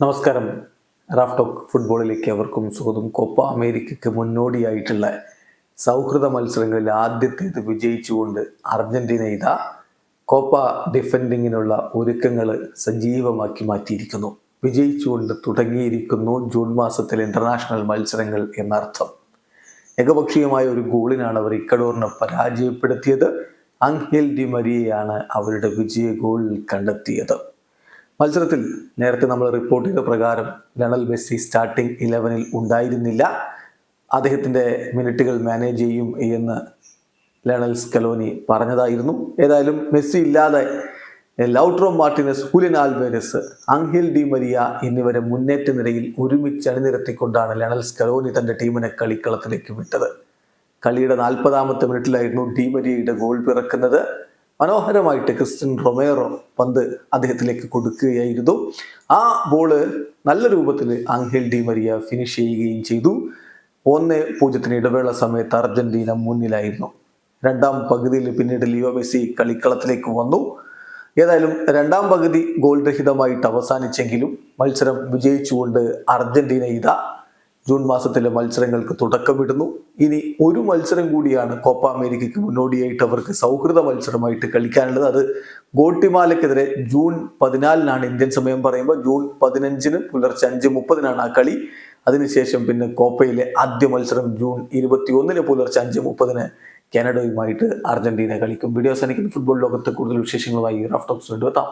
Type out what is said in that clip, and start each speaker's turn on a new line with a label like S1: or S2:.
S1: നമസ്കാരം. Raf talk ഫുട്ബോളിലേക്ക് അവർക്കും സ്വാഗതം. കോപ്പ അമേരിക്കയ്ക്ക് മുന്നോടിയായിട്ടുള്ള സൗഹൃദ മത്സരങ്ങളിൽ ആദ്യത്തേത് വിജയിച്ചുകൊണ്ട് അർജന്റീന ഇതാ കോപ്പ ഡിഫൻഡിങ്ങിനുള്ള ഒരുക്കങ്ങൾ സജീവമാക്കി മാറ്റിയിരിക്കുന്നു. വിജയിച്ചുകൊണ്ട് തുടങ്ങിയിരിക്കുന്നു ജൂൺ മാസത്തിലെ ഇന്റർനാഷണൽ മത്സരങ്ങൾ എന്നർത്ഥം. ഏകപക്ഷീയമായ ഒരു ഗോളിനാണ് അവർ ഇക്വഡോറിനെ പരാജയപ്പെടുത്തിയത്. ആംഗേൽ ഡി മരിയയാണ് അവരുടെ വിജയ ഗോൾ കണ്ടെത്തിയത്. മത്സരത്തിൽ നേരത്തെ നമ്മൾ റിപ്പോർട്ട് ചെയ്ത പ്രകാരം ലയണൽ മെസ്സി സ്റ്റാർട്ടിംഗ് 11-ൽ ഉണ്ടായിരുന്നില്ല. അദ്ദേഹത്തിൻ്റെ മിനിറ്റുകൾ മാനേജ് ചെയ്യും എന്ന് ലയണൽ സ്കലോനി പറഞ്ഞതായിരുന്നു. ഏതായാലും മെസ്സി ഇല്ലാതെ Lautaro Martinez, Julian Alvarez, Angel Di Maria എന്നിവരെ മുന്നേറ്റ നിരയിൽ ഒരുമിച്ച് അണിനിരത്തിക്കൊണ്ടാണ് ലയണൽ സ്കലോനി തൻ്റെ ടീമിനെ കളിക്കളത്തിലേക്ക് വിട്ടത്. കളിയുടെ 40-ാമത്തെ മിനിറ്റിലായിരുന്നു ഡി മരിയയുടെ ഗോൾ പിറക്കുന്നത്. മനോഹരമായിട്ട് ക്രിസ്റ്റ്യൻ റൊമേറോ പന്ത് അദ്ദേഹത്തിലേക്ക് കൊടുക്കുകയായിരുന്നു. ആ ബോള് നല്ല രൂപത്തിൽ ആംഗേൽ ഡി മരിയ ഫിനിഷ് ചെയ്യുകയും ചെയ്തു. 1-0 ഇടവേള സമയത്ത് അർജന്റീന മുന്നിലായിരുന്നു. രണ്ടാം പകുതിയിൽ പിന്നീട് ലിയോ മെസ്സി കളിക്കളത്തിലേക്ക് വന്നു. ഏതായാലും രണ്ടാം പകുതി ഗോൾ രഹിതമായിട്ട് അവസാനിച്ചെങ്കിലും മത്സരം വിജയിച്ചുകൊണ്ട് അർജന്റീന ഇതാ ജൂൺ മാസത്തിലെ മത്സരങ്ങൾക്ക് തുടക്കമിടുന്നു. ഇനി ഒരു മത്സരം കൂടിയാണ് കോപ്പ അമേരിക്കയ്ക്ക് മുന്നോടിയായിട്ട് അവർക്ക് സൗഹൃദ മത്സരമായിട്ട് കളിക്കാനുള്ളത്. അത് ഗോട്ടിമാലയ്ക്കെതിരെ ജൂൺ 14-നാണ് ഇന്ത്യൻ സമയം പറയുമ്പോൾ. ജൂൺ 15-ന് പുലർച്ചെ 5:30-നാണ് ആ കളി. അതിനുശേഷം പിന്നെ കോപ്പയിലെ ആദ്യ മത്സരം ജൂൺ 21-ന് പുലർച്ചെ 5:30-ന് കാനഡയുമായിട്ട് അർജന്റീന കളിക്കും. വീഡിയോ അവസാനിക്കുന്ന ഫുട്ബോൾ ലോകത്തെ കൂടുതൽ വിശേഷങ്ങളുമായി റാഫ് ടോക്സ് വീണ്ടും എത്താം.